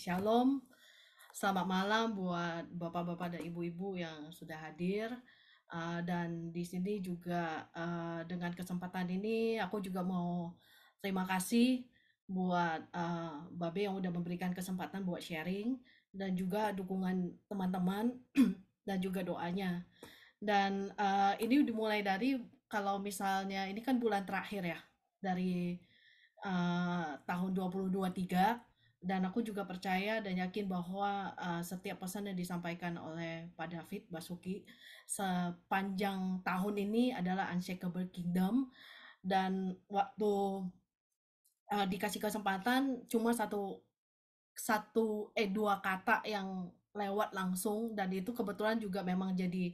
Shalom, selamat malam buat bapak-bapak dan ibu-ibu yang sudah hadir. Dan di sini juga dengan kesempatan ini aku juga mau terima kasih buat Babe yang udah memberikan kesempatan buat sharing dan juga dukungan teman-teman dan juga doanya. Dan ini dimulai dari kalau misalnya ini kan bulan terakhir ya dari tahun 2023 dan aku juga percaya dan yakin bahwa setiap pesan yang disampaikan oleh Pak David Basuki sepanjang tahun ini adalah Unshakable Kingdom dan waktu dikasih kesempatan cuma dua kata yang lewat langsung dan itu kebetulan juga memang jadi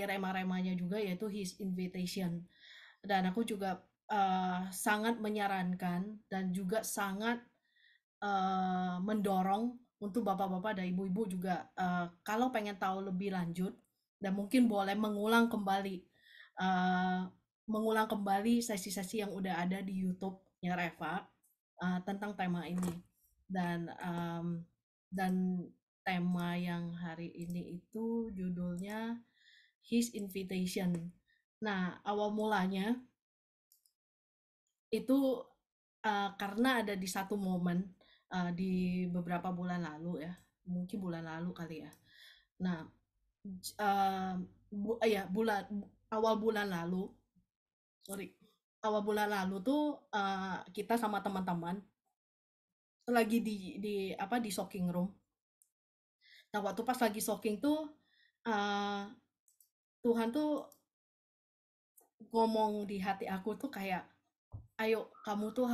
rema-remanya juga yaitu his invitation dan aku juga sangat menyarankan dan juga sangat mendorong untuk bapak-bapak dan ibu-ibu juga kalau pengen tahu lebih lanjut dan mungkin boleh uh, mengulang kembali sesi-sesi yang udah ada di YouTube-nya Reva tentang tema ini dan dan tema yang hari ini itu judulnya His Invitation. Nah, awal mulanya itu karena ada di satu momen di beberapa bulan lalu ya, mungkin bulan lalu kali ya. Nah, uh, ya awal bulan lalu, sorry, awal bulan lalu tuh kita sama teman-teman lagi di soaking room. Nah, waktu pas lagi soaking tuh uh, Tuhan tuh ngomong di hati aku tuh kayak ayo kamu tuh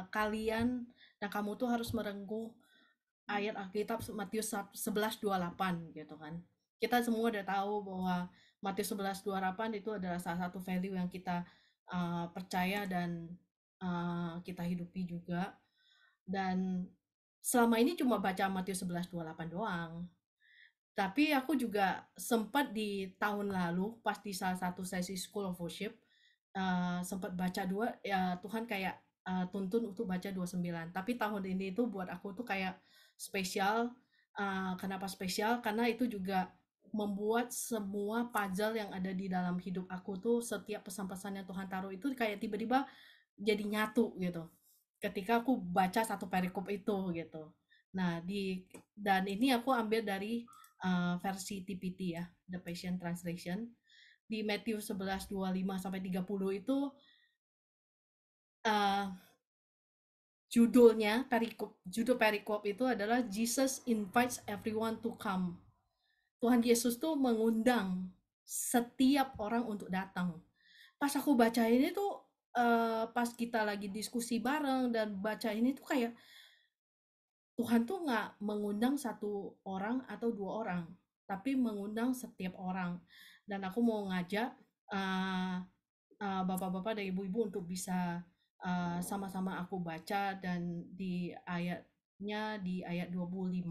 kalian dan kamu tuh harus merengkuh ayat Alkitab Matius 11:28 gitu kan. Kita semua udah tahu bahwa Matius 11:28 itu adalah salah satu value yang kita percaya dan kita hidupi juga. Dan selama ini cuma baca Matius 11:28 doang. Tapi aku juga sempat di tahun lalu pas di salah satu sesi School of Worship sempat baca dua ya Tuhan kayak tuntun untuk baca 29. Tapi tahun ini itu buat aku tuh kayak spesial. Kenapa spesial? Karena itu juga membuat semua puzzle yang ada di dalam hidup aku tuh setiap pesan-pesan yang Tuhan taruh itu kayak tiba-tiba jadi nyatu gitu. Ketika aku baca satu perikop itu gitu. Nah, dan ini aku ambil dari versi TPT ya, The Passion Translation. Di Matius 11:25 sampai 30 itu uh, judul perikop itu adalah Jesus invites everyone to come. Tuhan Yesus tuh mengundang setiap orang untuk datang. Pas aku baca ini tuh pas kita lagi diskusi bareng dan baca ini tuh kayak Tuhan tuh nggak mengundang satu orang atau dua orang, tapi mengundang setiap orang. Dan aku mau ngajak uh, bapak-bapak dan ibu-ibu untuk bisa sama-sama aku baca dan di ayat 25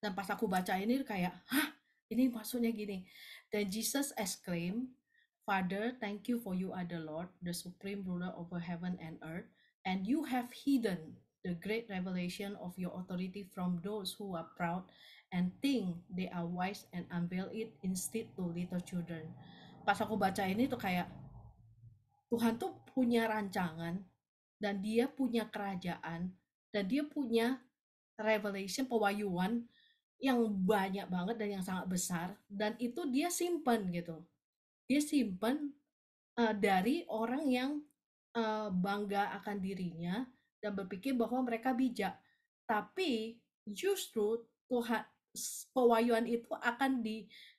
dan pas aku baca ini kayak hah ini maksudnya gini. Then Jesus exclaimed, Father, thank you for you are the Lord, the supreme ruler over heaven and earth, and you have hidden the great revelation of your authority from those who are proud and think they are wise and unveil it instead to little children. Pas aku baca ini tuh kayak Tuhan tuh punya rancangan dan dia punya kerajaan dan dia punya revelation pewahyuan yang banyak banget dan yang sangat besar dan itu dia simpen gitu. Dia simpen dari orang yang bangga akan dirinya dan berpikir bahwa mereka bijak. Tapi justru Tuhan pewahyuan itu akan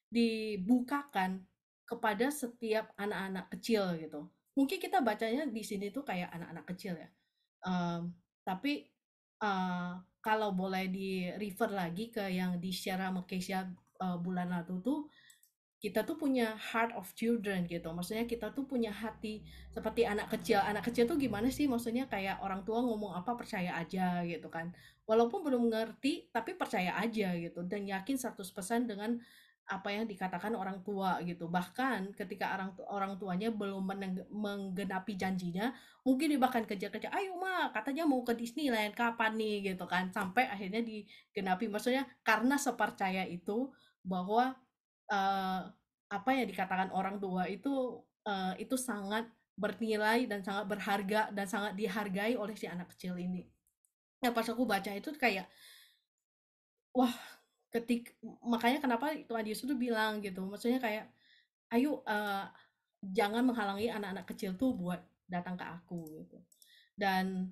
dibukakan kepada setiap anak-anak kecil gitu. Mungkin kita bacanya di sini tuh kayak anak-anak kecil ya. Tapi kalau boleh di-refer lagi ke yang di-share sama Kesha bulan lalu tuh kita tuh punya heart of children gitu. Maksudnya kita tuh punya hati seperti anak kecil. Anak kecil tuh gimana sih? Maksudnya kayak orang tua ngomong apa percaya aja gitu kan. Walaupun belum ngerti tapi percaya aja gitu dan yakin 100% dengan apa yang dikatakan orang tua gitu. Bahkan ketika orang tuanya belum menggenapi janjinya, mungkin dia bahkan kejar-kejar, "Ayo Ma, katanya mau ke Disneyland, kapan nih?" Gitu kan. Sampai akhirnya digenapi. Maksudnya karena sepercaya itu bahwa eh, apa yang dikatakan orang tua itu sangat bernilai dan sangat berharga dan sangat dihargai oleh si anak kecil ini. Nah, pas aku baca itu kayak, wah, makanya kenapa Tuhan Yesus tuh bilang gitu, maksudnya kayak, "Ayo, jangan menghalangi anak-anak kecil tuh buat datang ke aku," gitu. Dan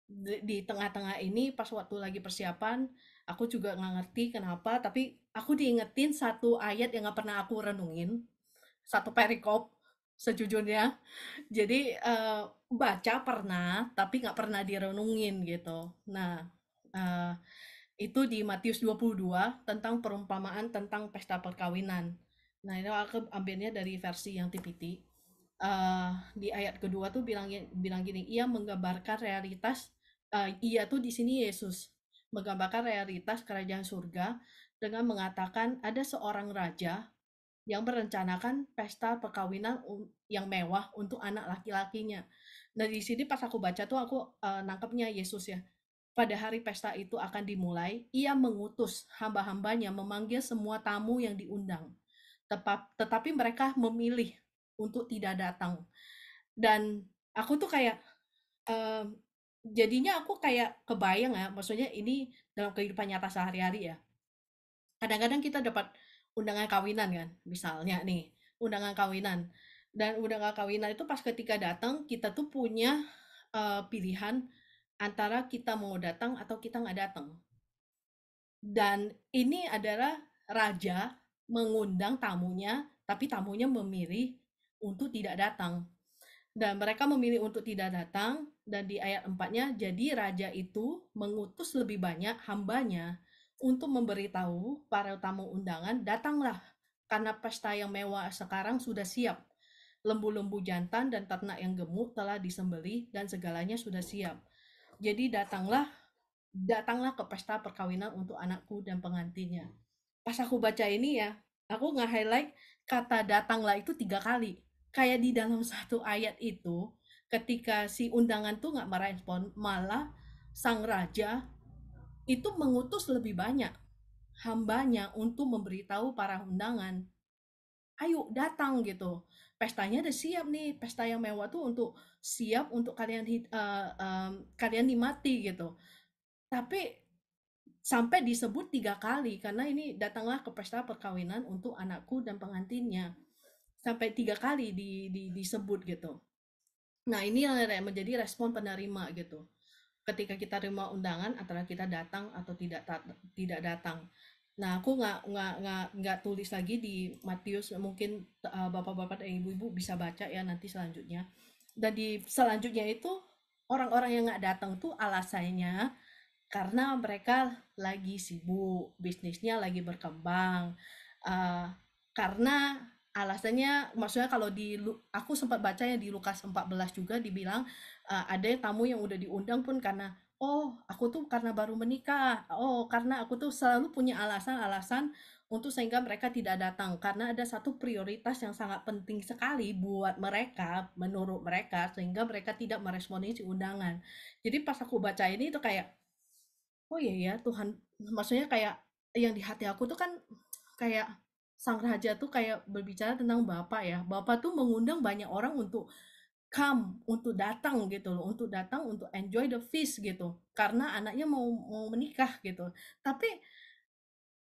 di tengah-tengah ini pas waktu lagi persiapan, aku juga nggak ngerti kenapa, tapi aku diingetin satu ayat yang nggak pernah aku renungin, satu perikop sejujurnya. Jadi, baca pernah, tapi nggak pernah direnungin gitu. Nah, eee itu di Matius 22 tentang perumpamaan tentang pesta perkawinan. Nah, ini aku ambilnya dari versi yang TPT. Di ayat kedua tuh bilang gini, ia menggambarkan realitas, ia tuh di sini Yesus menggambarkan realitas kerajaan surga dengan mengatakan ada seorang raja yang merencanakan pesta perkawinan yang mewah untuk anak laki-lakinya. Nah, di sini pas aku baca tuh aku nangkepnya Yesus ya. Pada hari pesta itu akan dimulai, ia mengutus hamba-hambanya memanggil semua tamu yang diundang. Tetapi mereka memilih untuk tidak datang. Dan aku tuh kayak, eh, jadinya aku kayak kebayang ya, maksudnya ini dalam kehidupan nyata sehari-hari ya. Kadang-kadang kita dapat undangan kawinan kan, misalnya nih, undangan kawinan. Dan undangan kawinan itu pas ketika datang, kita tuh punya pilihan antara kita mau datang atau kita nggak datang. Dan ini adalah raja mengundang tamunya, tapi tamunya memilih untuk tidak datang. Dan mereka memilih untuk tidak datang, dan di ayat 4-nya, jadi raja itu mengutus lebih banyak hambanya untuk memberitahu para tamu undangan, datanglah, karena pesta yang mewah sekarang sudah siap. Lembu-lembu jantan dan ternak yang gemuk telah disembelih dan segalanya sudah siap. Jadi datanglah ke pesta perkawinan untuk anakku dan pengantinnya. Pas aku baca ini ya, aku nge-highlight kata datanglah itu 3 kali. Kayak di dalam satu ayat itu, ketika si undangan tuh nggak merespon, malah sang raja itu mengutus lebih banyak hambanya untuk memberitahu para undangan, ayo datang gitu. Pestanya udah siap nih, pesta yang mewah tuh untuk siap untuk kalian nikmati gitu. Tapi sampai disebut 3 kali karena ini datanglah ke pesta perkawinan untuk anakku dan pengantinnya. Sampai 3 kali disebut gitu. Nah, ini yang menjadi respon penerima gitu. Ketika kita terima undangan antara kita datang atau tidak datang. Nah, aku nggak tulis lagi di Matius, mungkin bapak-bapak dan ibu-ibu bisa baca ya nanti selanjutnya. Dan di selanjutnya itu orang-orang yang nggak datang tuh alasannya karena mereka lagi sibuk, bisnisnya lagi berkembang. Eh, karena alasannya, maksudnya kalau aku sempat baca ya di Lukas 14 juga dibilang ada tamu yang udah diundang pun karena, oh aku tuh karena baru menikah, oh karena aku tuh selalu punya alasan-alasan untuk sehingga mereka tidak datang karena ada satu prioritas yang sangat penting sekali buat mereka, menurut mereka, sehingga mereka tidak meresponi si undangan. Jadi pas aku baca ini tuh kayak, oh iya ya Tuhan, maksudnya kayak yang di hati aku tuh kan kayak sang raja tuh kayak berbicara tentang Bapak ya. Bapak tuh mengundang banyak orang untuk come, untuk datang gitu loh, untuk datang untuk enjoy the feast gitu. Karena anaknya mau menikah gitu. Tapi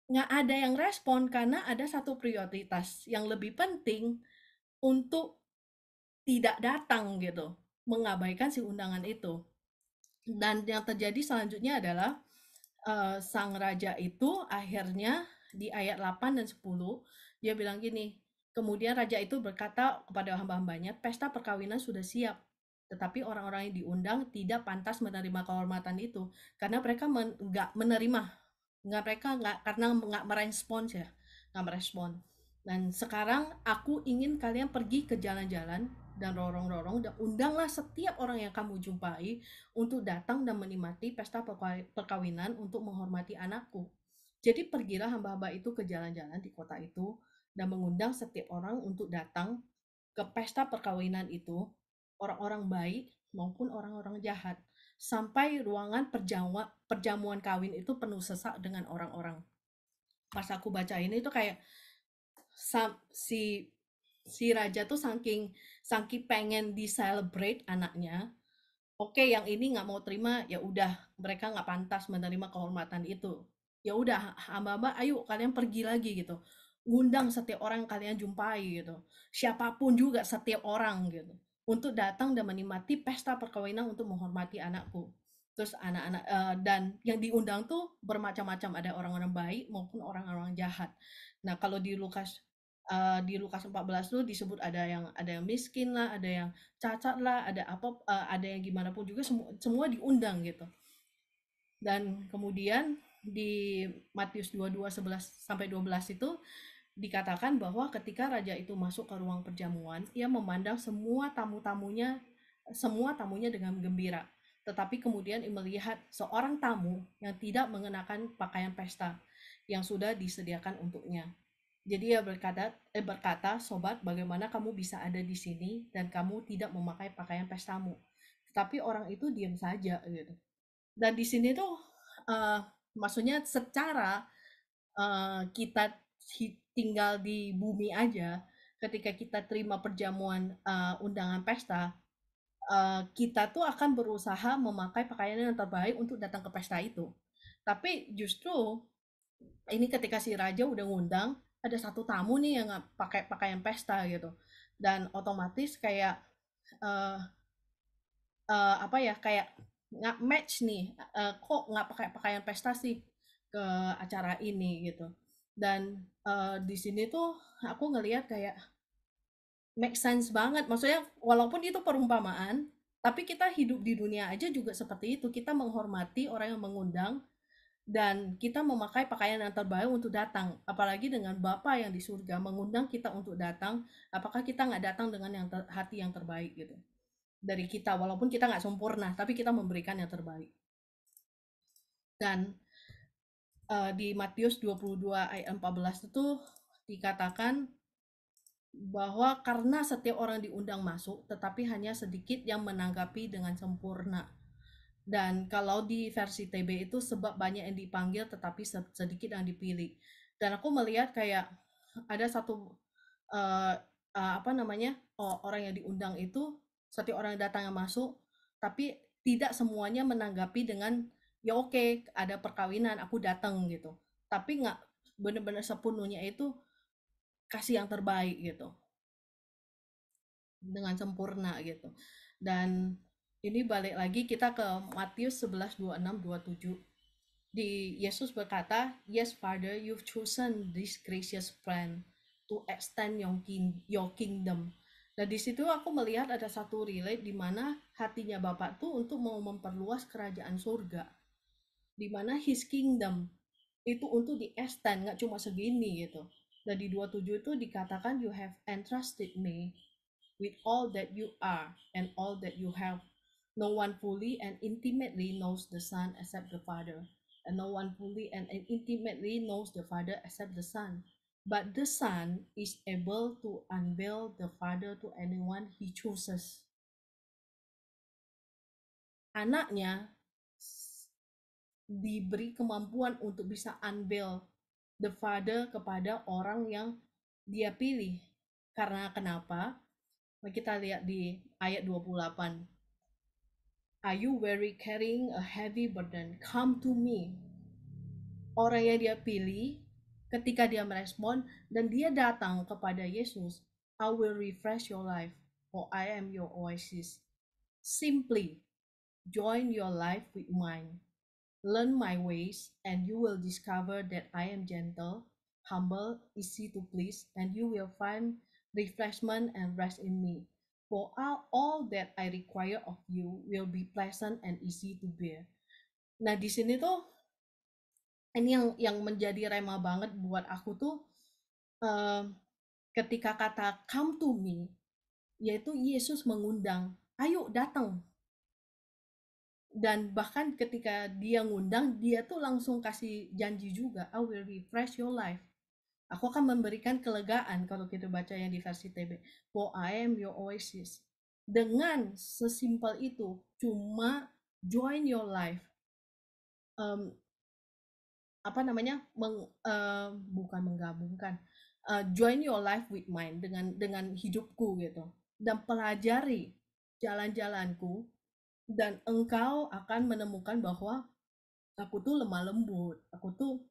nggak ada yang respon karena ada satu prioritas yang lebih penting untuk tidak datang gitu, mengabaikan si undangan itu. Dan yang terjadi selanjutnya adalah sang raja itu akhirnya di ayat 8 dan 10 dia bilang gini, kemudian raja itu berkata kepada hamba-hambanya, pesta perkawinan sudah siap, tetapi orang-orang yang diundang tidak pantas menerima kehormatan itu karena mereka nggak menerima, nggak mereka nggak karena nggak merespons ya, nggak merespon. Dan sekarang aku ingin kalian pergi ke jalan-jalan dan lorong-lorong dan undanglah setiap orang yang kamu jumpai untuk datang dan menikmati pesta perkawinan untuk menghormati anakku. Jadi pergilah hamba-hamba itu ke jalan-jalan di kota itu dan mengundang setiap orang untuk datang ke pesta perkawinan itu, orang-orang baik maupun orang-orang jahat, sampai ruangan perjamuan kawin itu penuh sesak dengan orang-orang. Pas aku baca ini tuh kayak si si raja tuh saking saking pengen di celebrate anaknya. Oke, yang ini nggak mau terima, ya udah mereka nggak pantas menerima kehormatan itu. Ya udah, hamba-hamba, ayo kalian pergi lagi gitu. Ngundang setiap orang yang kalian jumpai gitu. Siapapun juga setiap orang gitu. Untuk datang dan menikmati pesta perkawinan untuk menghormati anakku. Terus anak-anak dan yang diundang tuh bermacam-macam, ada orang-orang baik maupun orang-orang jahat. Nah, kalau di Lukas 14 tuh disebut ada yang miskin lah, ada yang cacat lah, ada apa ada yang gimana pun juga semua diundang gitu. Dan kemudian di Matius 22 11 sampai 12 itu dikatakan bahwa ketika raja itu masuk ke ruang perjamuan, ia memandang semua tamunya dengan gembira. Tetapi kemudian ia melihat seorang tamu yang tidak mengenakan pakaian pesta yang sudah disediakan untuknya. Jadi ia berkata, sobat, bagaimana kamu bisa ada di sini dan kamu tidak memakai pakaian pestamu? Tetapi orang itu diam saja gitu. Dan di sini tuh uh, maksudnya secara kita tinggal di bumi aja, ketika kita terima perjamuan undangan pesta, kita tuh akan berusaha memakai pakaian yang terbaik untuk datang ke pesta itu. Tapi justru ini ketika si raja udah ngundang, ada satu tamu nih yang nggak pakai pakaian pesta gitu, dan otomatis kayak uh, apa ya, kayak nggak match nih, kok nggak pakai pakaian pesta sih ke acara ini gitu. Dan di sini tuh aku ngelihat kayak make sense banget, maksudnya walaupun itu perumpamaan, tapi kita hidup di dunia aja juga seperti itu, kita menghormati orang yang mengundang dan kita memakai pakaian yang terbaik untuk datang, apalagi dengan Bapa yang di surga mengundang kita untuk datang. Apakah kita nggak datang dengan hati yang terbaik gitu dari kita, walaupun kita nggak sempurna tapi kita memberikan yang terbaik. Dan di Matius 22 ayat 14 itu dikatakan bahwa karena setiap orang diundang masuk tetapi hanya sedikit yang menanggapi dengan sempurna. Dan kalau di versi TB itu sebab banyak yang dipanggil tetapi sedikit yang dipilih. Dan aku melihat kayak ada satu uh, apa namanya, orang yang diundang itu, setiap orang yang datang yang masuk, tapi tidak semuanya menanggapi dengan ya oke, ada perkawinan aku datang gitu. Tapi nggak benar-benar sepenuhnya itu kasih yang terbaik gitu dengan sempurna gitu. Dan ini balik lagi kita ke Matius 11 26 27. Di Yesus berkata, "Yes, Father, you've chosen this gracious plan to extend your kingdom." Dan di situ aku melihat ada satu relate di mana hatinya Bapak tuh untuk mau memperluas kerajaan surga, di mana His kingdom itu untuk di extend, nggak cuma segini gitu. Dan di 27 itu dikatakan, "You have entrusted me with all that you are and all that you have. No one fully and intimately knows the Son except the Father, and no one fully and intimately knows the Father except the Son. But the Son is able to unveil the Father to anyone he chooses." Anaknya diberi kemampuan untuk bisa unveil the Father kepada orang yang dia pilih. Karena kenapa? Kita lihat di ayat 28. "Are you weary carrying a heavy burden? Come to me." Orang yang dia pilih, ketika dia merespon dan dia datang kepada Yesus, "I will refresh your life, for I am your oasis." Simply join your life with mine. Learn my ways, and you will discover that I am gentle, humble, easy to please, and you will find refreshment and rest in me. For all that I require of you will be pleasant and easy to bear. Nah, di sini tuh ini yang menjadi rema banget buat aku tuh, eh, ketika kata come to me, yaitu Yesus mengundang, ayo datang, Dan bahkan ketika dia ngundang, dia tuh langsung kasih janji juga, I will refresh your life. Aku akan memberikan kelegaan kalau kita baca yang di versi TB. For I am your oasis. Dengan sesimpel itu, cuma join your life. Um, apa namanya? Bukan menggabungkan. Join your life with mine dengan hidupku gitu. Dan pelajari jalan-jalanku dan engkau akan menemukan bahwa aku tuh lemah lembut, aku tuh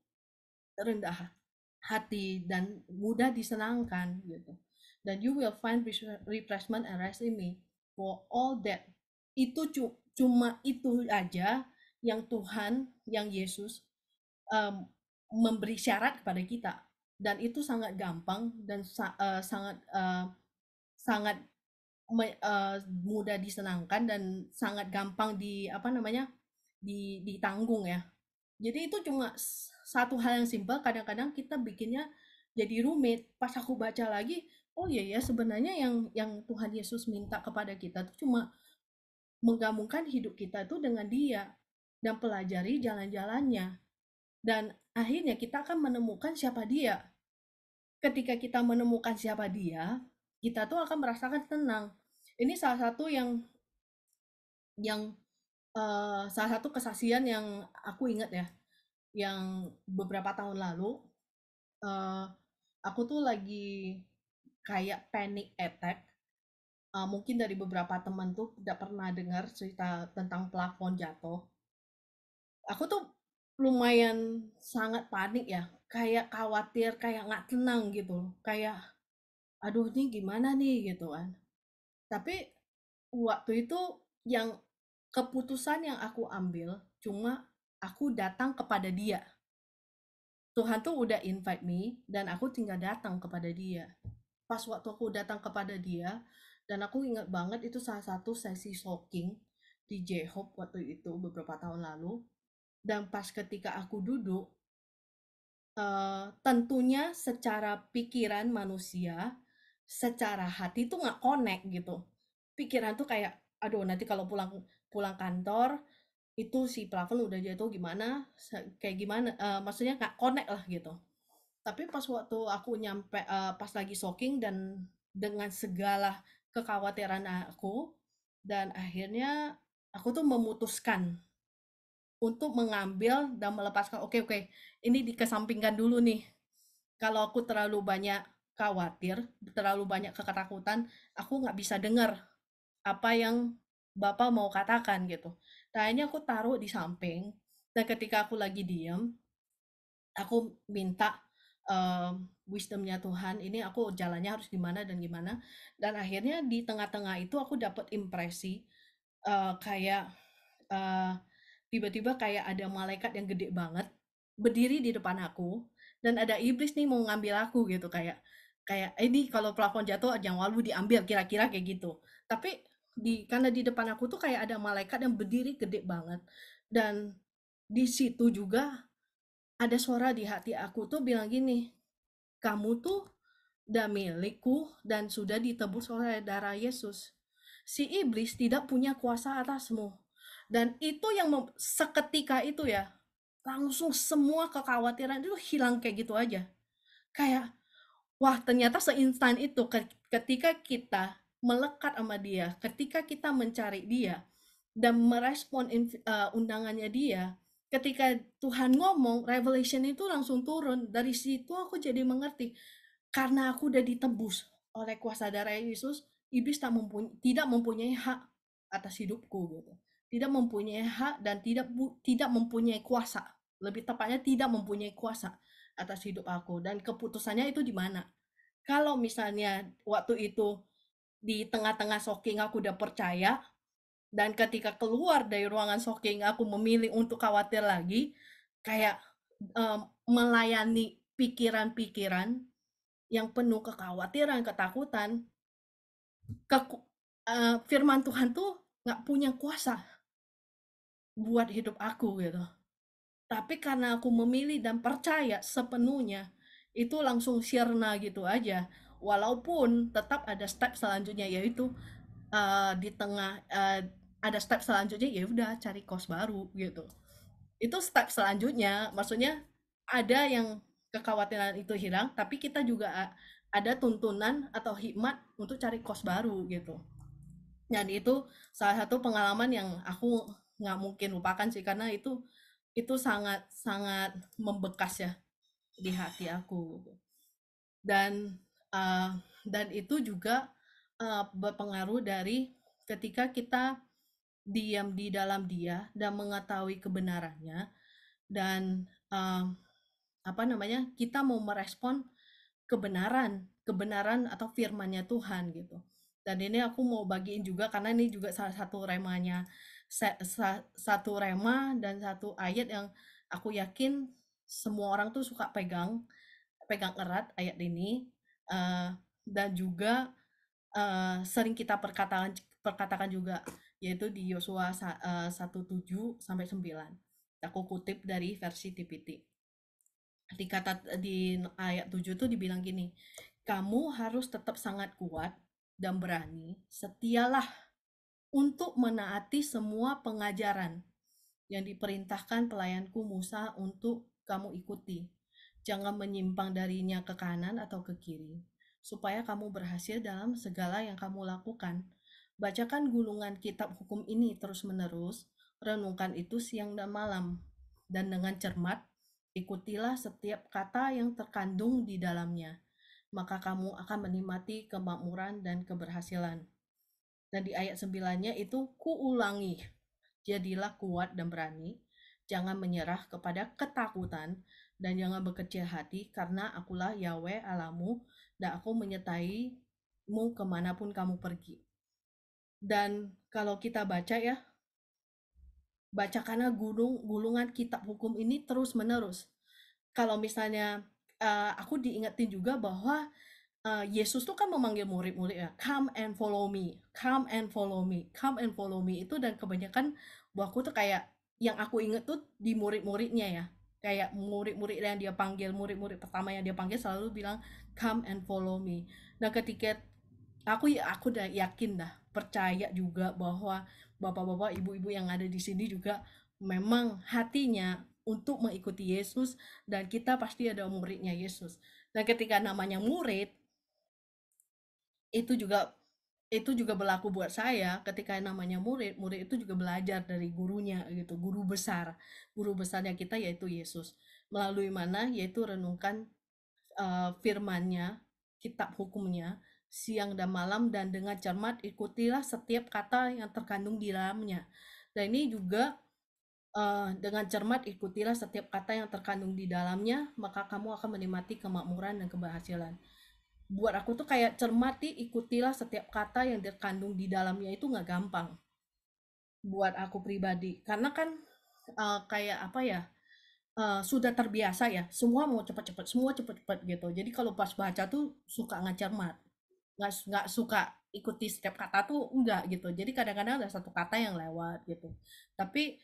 rendah hati dan mudah disenangkan gitu. Dan you will find refreshment and rest in me for all that. Itu cuma itu aja yang Tuhan, yang Yesus um, memberi syarat kepada kita. Dan itu sangat gampang dan sangat mudah disenangkan dan sangat gampang ditanggung ya. Jadi itu cuma satu hal yang simpel, kadang-kadang kita bikinnya jadi rumit. Pas aku baca lagi, oh iya ya sebenarnya yang Tuhan Yesus minta kepada kita tuh cuma menggabungkan hidup kita itu dengan Dia dan pelajari jalan-jalannya. Dan akhirnya kita akan menemukan siapa Dia. Ketika kita menemukan siapa Dia, kita tuh akan merasakan tenang. Ini salah satu yang salah satu kesaksian yang aku ingat ya, yang beberapa tahun lalu eh, aku tuh lagi kayak panic attack. Mungkin dari beberapa teman tuh udah pernah dengar cerita tentang plafon jatuh. Aku tuh lumayan sangat panik ya, kayak khawatir, kayak nggak tenang gitu, kayak aduh ini gimana nih gitu kan. Tapi waktu itu yang keputusan yang aku ambil cuma aku datang kepada Dia. Tuhan tuh udah invite me dan aku tinggal datang kepada Dia. Pas waktu aku datang kepada Dia, dan aku ingat banget itu salah satu sesi soaking di J-Hope waktu itu beberapa tahun lalu. Dan pas ketika aku duduk, tentunya secara pikiran manusia, secara hati tuh nggak connect gitu. Pikiran tuh kayak, aduh nanti kalau pulang pulang kantor itu si plafon udah jatuh gimana, kayak gimana, maksudnya nggak connect lah gitu. Tapi pas waktu aku nyampe, pas lagi soaking dan dengan segala kekhawatiran aku, dan akhirnya aku tuh memutuskan untuk mengambil dan melepaskan, oke oke, ini dikesampingkan dulu nih. Kalau aku terlalu banyak khawatir, terlalu banyak ketakutan, aku nggak bisa dengar apa yang Bapak mau katakan gitu. Nah, akhirnya aku taruh di samping, dan ketika aku lagi diem, aku minta wisdomnya Tuhan, ini aku jalannya harus gimana dan gimana. Dan akhirnya di tengah-tengah itu aku dapat impresi kayak eh, tiba-tiba kayak ada malaikat yang gede banget berdiri di depan aku, dan ada iblis nih mau ngambil aku gitu, kayak kayak ini kalau plafon jatuh jangan walu diambil, kira-kira kayak gitu. Tapi karena di depan aku tuh kayak ada malaikat yang berdiri gede banget, dan di situ juga ada suara di hati aku tuh bilang gini, kamu tuh udah milikku dan sudah ditebus oleh darah Yesus. Si iblis tidak punya kuasa atasmu. Dan itu yang seketika itu ya, langsung semua kekhawatiran itu hilang kayak gitu aja. Kayak, wah ternyata seinstan itu ketika kita melekat sama dia, ketika kita mencari dia, dan merespon undangannya dia, ketika Tuhan ngomong, revelation itu langsung turun. Dari situ aku jadi mengerti, karena aku udah ditebus oleh kuasa darah Yesus, iblis tidak mempunyai hak atas hidupku gitu. Tidak mempunyai hak dan tidak mempunyai kuasa. Lebih tepatnya tidak mempunyai kuasa atas hidup aku, dan keputusannya itu di mana. Kalau misalnya waktu itu di tengah-tengah shocking aku udah percaya, dan ketika keluar dari ruangan shocking aku memilih untuk khawatir lagi, kayak melayani pikiran-pikiran yang penuh kekhawatiran, ketakutan, firman Tuhan tuh nggak punya kuasa buat hidup aku gitu. Tapi karena aku memilih dan percaya sepenuhnya, itu langsung sirna gitu aja. Walaupun tetap ada step selanjutnya, yaitu di tengah ada step selanjutnya, ya udah cari kos baru gitu. Itu step selanjutnya, maksudnya ada yang kekhawatiran itu hilang, tapi kita juga ada tuntunan atau hikmat untuk cari kos baru gitu. Dan itu salah satu pengalaman yang aku nggak mungkin lupakan sih, karena itu sangat sangat membekas ya di hati aku. Dan uh, dan itu juga berpengaruh dari ketika kita diam di dalam dia dan mengetahui kebenarannya, dan apa namanya, kita mau merespon kebenaran kebenaran atau firmannya Tuhan gitu. Dan ini aku mau bagiin juga karena ini juga salah satu remanya, satu rema dan satu ayat yang aku yakin semua orang tuh suka pegang pegang erat ayat ini. eh, dan juga sering kita perkatakan juga, yaitu di Yosua 1:7 sampai 9. Aku kutip dari versi TPT. Di ayat 7 tuh dibilang gini, kamu harus tetap sangat kuat dan berani, setialah untuk menaati semua pengajaran yang diperintahkan pelayanku Musa untuk kamu ikuti. Jangan menyimpang darinya ke kanan atau ke kiri, supaya kamu berhasil dalam segala yang kamu lakukan. Bacakan gulungan kitab hukum ini terus-menerus, renungkan itu siang dan malam, dan dengan cermat, ikutilah setiap kata yang terkandung di dalamnya. Maka kamu akan menikmati kemakmuran dan keberhasilan. Dan di ayat 9-nya itu kuulangi, jadilah kuat dan berani, jangan menyerah kepada ketakutan, dan jangan berkecil hati, karena akulah Yahweh Alamu, dan aku menyertaimu kemanapun kamu pergi. Dan kalau kita baca ya, bacakanlah gulungan kitab hukum ini terus menerus. Kalau misalnya aku diingetin juga bahwa Yesus tuh kan memanggil murid-murid ya, come and follow me, come and follow me, come and follow me itu, dan kebanyakan buahku tuh kayak yang aku inget tuh di murid-muridnya ya, kayak murid-murid yang dia panggil, murid-murid pertama yang dia panggil selalu bilang come and follow me. Nah ketika aku udah yakin dah, percaya juga bahwa bapak-bapak, ibu-ibu yang ada di sini juga memang hatinya untuk mengikuti Yesus, dan kita pasti ada muridnya Yesus. Dan ketika namanya murid, itu juga itu juga berlaku buat saya. Ketika namanya murid, murid itu juga belajar dari gurunya gitu, guru besarnya kita yaitu Yesus. Melalui mana? Yaitu renungkan firmannya, kitab hukumnya, siang dan malam, dan dengan cermat ikutilah setiap kata yang terkandung di dalamnya. Dan ini juga dengan cermat ikutilah setiap kata yang terkandung di dalamnya, maka kamu akan menikmati kemakmuran dan keberhasilan. Buat aku tuh kayak cermati, ikutilah setiap kata yang terkandung di dalamnya, itu nggak gampang buat aku pribadi, karena kan kayak apa ya, sudah terbiasa ya, semua mau cepat-cepat, semua cepat-cepat gitu. Jadi kalau pas baca tuh suka nggak cermat, nggak suka ikuti setiap kata tuh, enggak gitu. Jadi kadang-kadang ada satu kata yang lewat gitu. Tapi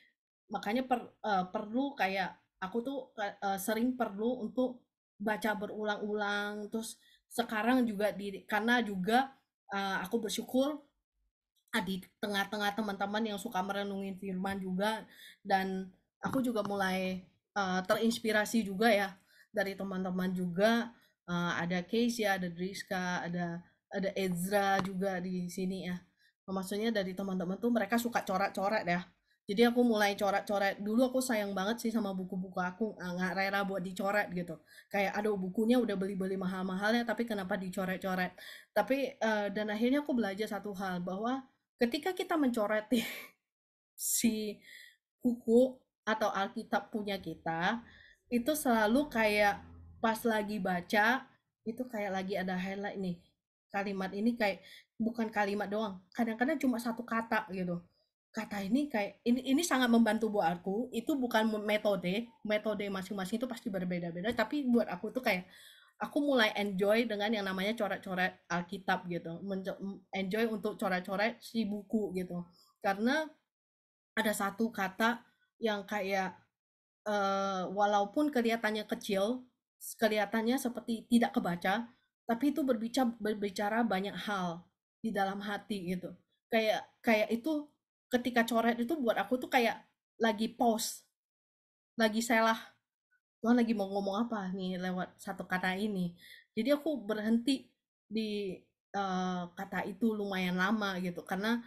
makanya perlu kayak aku tuh sering perlu untuk baca berulang-ulang. Terus sekarang juga karena juga aku bersyukur di tengah-tengah teman-teman yang suka merenungin firman juga, dan aku juga mulai terinspirasi juga ya dari teman-teman juga. Ada Keisha, ada Driska, ada Ezra juga di sini ya. Maksudnya dari teman-teman tuh mereka suka coret-coret ya. Jadi aku mulai coret-coret. Dulu aku sayang banget sih sama buku-buku aku, nggak rela buat dicoret gitu. Kayak aduh, bukunya udah beli-beli mahal-mahalnya tapi kenapa dicoret-coret. Tapi dan akhirnya aku belajar satu hal, bahwa ketika kita mencoret si buku atau Alkitab punya kita, itu selalu kayak pas lagi baca, itu kayak lagi ada highlight nih. Kalimat ini kayak bukan kalimat doang, kadang-kadang cuma satu kata gitu. Kata ini kayak ini sangat membantu buat aku. Itu bukan metode masing-masing itu pasti berbeda-beda, tapi buat aku tuh kayak aku mulai enjoy dengan yang namanya coret-coret Alkitab gitu. Enjoy untuk coret-coret si buku gitu. Karena ada satu kata yang kayak walaupun kelihatannya kecil, kelihatannya seperti tidak kebaca, tapi itu berbicara banyak hal di dalam hati gitu. Kayak kayak itu ketika coret itu buat aku tuh kayak lagi pause, lagi selah, Tuhan lagi mau ngomong apa nih lewat satu kata ini. Jadi aku berhenti di kata itu lumayan lama gitu karena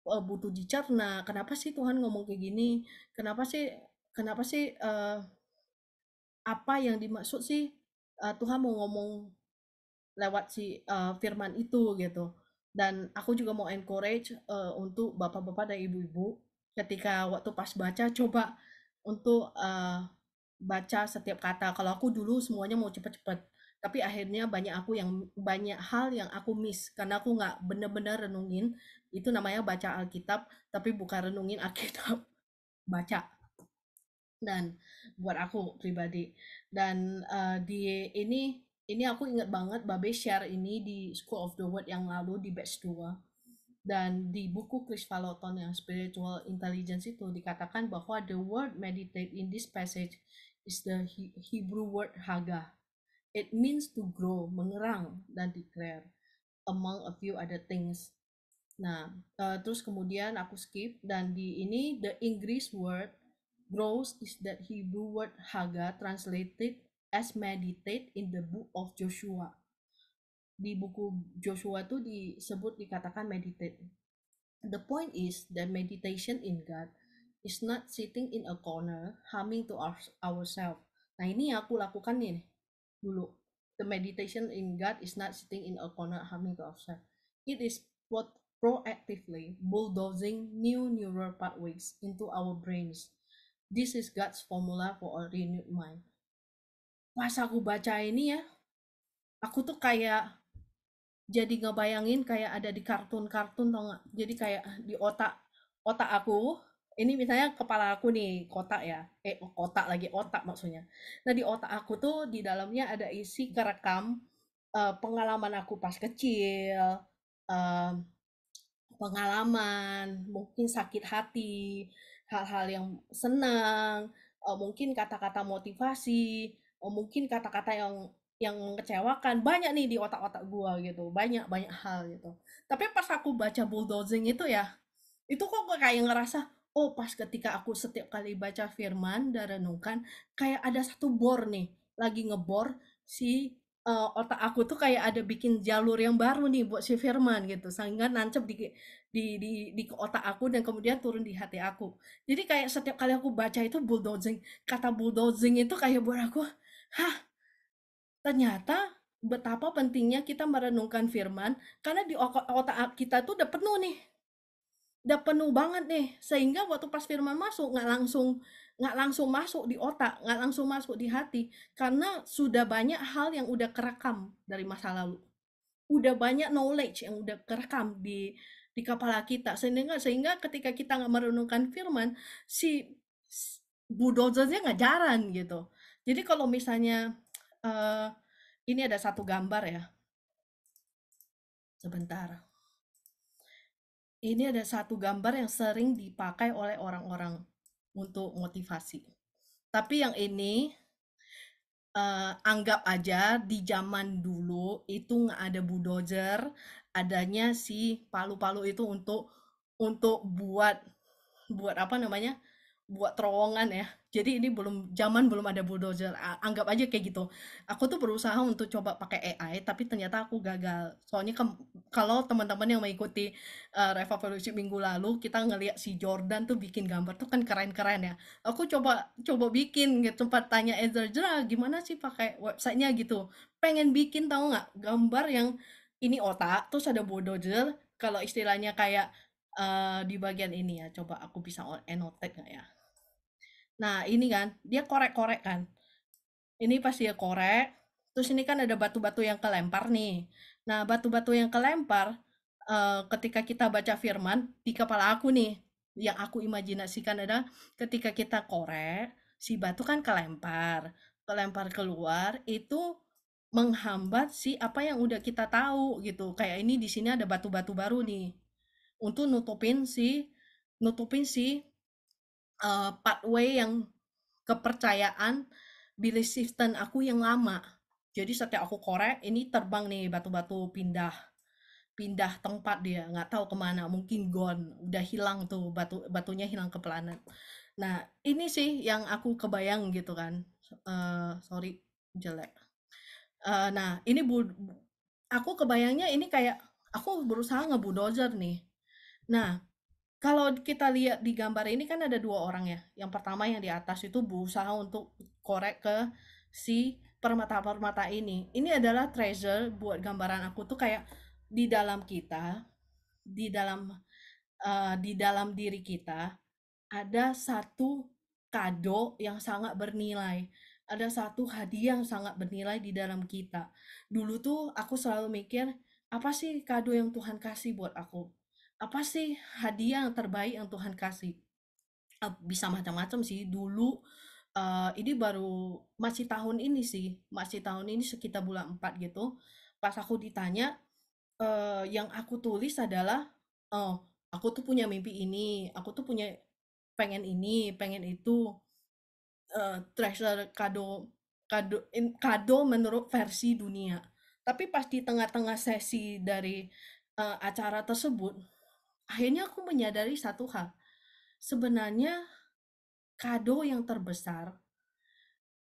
butuh dicerna. Kenapa sih Tuhan ngomong kayak gini? Kenapa sih kenapa sih apa yang dimaksud sih Tuhan mau ngomong lewat si firman itu gitu. Dan aku juga mau encourage untuk bapak-bapak dan ibu-ibu ketika waktu pas baca coba untuk baca setiap kata. Kalau aku dulu semuanya mau cepet-cepet, tapi akhirnya banyak hal yang aku miss karena aku nggak bener-bener renungin. Itu namanya baca Alkitab, tapi bukan renungin Alkitab, baca. Dan buat aku pribadi dan ini aku ingat banget Babe share ini di School of the Word yang lalu di batch 2 dan di buku Chris Vallotton yang Spiritual Intelligence itu dikatakan bahwa the word meditate in this passage is the Hebrew word haga. It means to grow, mengerang dan declare among a few other things. Nah, terus kemudian aku skip dan di ini the English word grows is that Hebrew word haga translated as meditate in the book of Joshua. Di buku Joshua itu disebut dikatakan meditate. The point is that meditation in God is not sitting in a corner humming to ourselves. Nah, ini yang aku lakukan nih dulu. The meditation in God is not sitting in a corner humming to ourselves. It is what proactively bulldozing new neural pathways into our brains. This is God's formula for a renewed mind. Pas aku baca ini ya, aku tuh kayak jadi ngebayangin kayak ada di kartun-kartun tau nggak? Jadi kayak di otak otak aku, ini misalnya kepala aku nih kotak ya, kotak lagi otak maksudnya. Nah di otak aku tuh di dalamnya ada isi kerekam pengalaman aku pas kecil, eh, pengalaman, mungkin sakit hati, hal-hal yang senang, mungkin kata-kata motivasi, mungkin kata-kata yang mengecewakan, banyak nih di otak-otak gua gitu, banyak banyak hal gitu. Tapi pas aku baca bulldozing itu ya, itu kok gue kayak ngerasa, oh pas ketika aku setiap kali baca firman dan renungkan, kayak ada satu bor nih, lagi ngebor si otak aku tuh kayak ada bikin jalur yang baru nih buat si firman gitu, sehingga nancep di otak aku dan kemudian turun di hati aku. Jadi kayak setiap kali aku baca itu bulldozing, kata bulldozing itu kayak buat aku, hah ternyata betapa pentingnya kita merenungkan firman karena di otak kita tuh udah penuh nih, udah penuh banget nih sehingga waktu pas firman masuk nggak langsung masuk di otak, nggak langsung masuk di hati karena sudah banyak hal yang udah kerekam dari masa lalu, udah banyak knowledge yang udah kerekam di kepala kita sehingga ketika kita nggak merenungkan firman si bulldozernya nggak jalan gitu. Jadi kalau misalnya eh, ini ada satu gambar ya, sebentar. Ini ada satu gambar yang sering dipakai oleh orang-orang untuk motivasi. Tapi yang ini anggap aja di zaman dulu itu nggak ada bulldozer, adanya si palu-palu itu untuk buat buat apa namanya, buat terowongan ya. Jadi ini belum ada bulldozer, anggap aja kayak gitu. Aku tuh berusaha untuk coba pakai AI, tapi ternyata aku gagal. Soalnya kalau teman-teman yang mengikuti Reva Fellowship minggu lalu, kita ngeliat si Jordan tuh bikin gambar tuh kan keren-keren ya. Aku coba coba bikin gitu, sempat tanya Ezra, gimana sih pakai websitenya gitu. Pengen bikin tahu nggak gambar yang ini otak, terus ada bulldozer, kalau istilahnya kayak di bagian ini ya, coba aku bisa annotate nggak ya? Nah, ini kan, dia korek-korek kan. Ini pas dia korek, terus ini kan ada batu-batu yang kelempar nih. Nah, batu-batu yang kelempar, ketika kita baca firman, di kepala aku nih, yang aku imajinasikan adalah ketika kita korek, si batu kan kelempar, kelempar keluar, itu menghambat si apa yang udah kita tahu gitu. Kayak ini di sini ada batu-batu baru nih untuk nutupin si pathway yang kepercayaan belief system aku yang lama. Jadi setiap aku korek, ini terbang nih batu-batu pindah. pindah tempat dia, nggak tahu kemana, mungkin gone, udah hilang tuh batunya hilang ke planet. Nah, ini sih yang aku kebayang gitu kan. Sorry, jelek. Nah, ini aku kebayangnya ini kayak aku berusaha ngebulldozer nih. Nah, kalau kita lihat di gambar ini kan ada dua orang ya. Yang pertama yang di atas itu berusaha untuk korek ke si permata-permata ini. Ini adalah treasure buat gambaran aku tuh kayak di dalam kita, di dalam di dalam diri kita ada satu kado yang sangat bernilai. Ada satu hadiah yang sangat bernilai di dalam kita. Dulu tuh aku selalu mikir, apa sih kado yang Tuhan kasih buat aku? Apa sih hadiah yang terbaik yang Tuhan kasih? Bisa macam-macam sih. Dulu ini baru masih tahun ini sih, masih tahun ini sekitar bulan 4 gitu. Pas aku ditanya, yang aku tulis adalah, oh, aku tuh punya mimpi ini, aku tuh punya pengen ini, pengen itu, treasure kado kado menurut versi dunia. Tapi pas di tengah-tengah sesi dari acara tersebut, akhirnya aku menyadari satu hal. Sebenarnya kado yang terbesar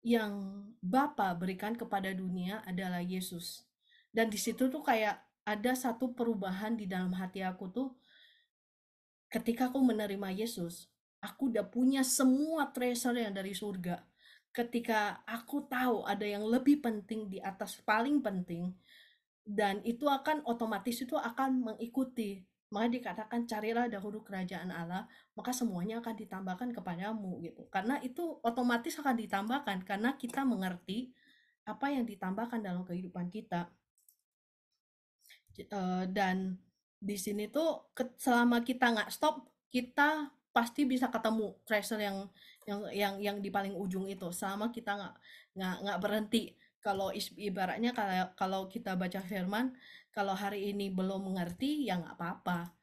yang Bapa berikan kepada dunia adalah Yesus. Dan di situ tuh kayak ada satu perubahan di dalam hati aku tuh ketika aku menerima Yesus, aku udah punya semua treasure yang dari surga. Ketika aku tahu ada yang lebih penting di atas paling penting, dan itu akan otomatis itu akan mengikuti. Maka dikatakan carilah dahulu kerajaan Allah, maka semuanya akan ditambahkan kepadamu gitu. Karena itu otomatis akan ditambahkan karena kita mengerti apa yang ditambahkan dalam kehidupan kita. Dan di sini tuh selama kita nggak stop, kita pasti bisa ketemu treasure yang di paling ujung itu. Selama kita nggak berhenti. Kalau ibaratnya kalau kalau kita baca firman, kalau hari ini belum mengerti ya nggak apa-apa.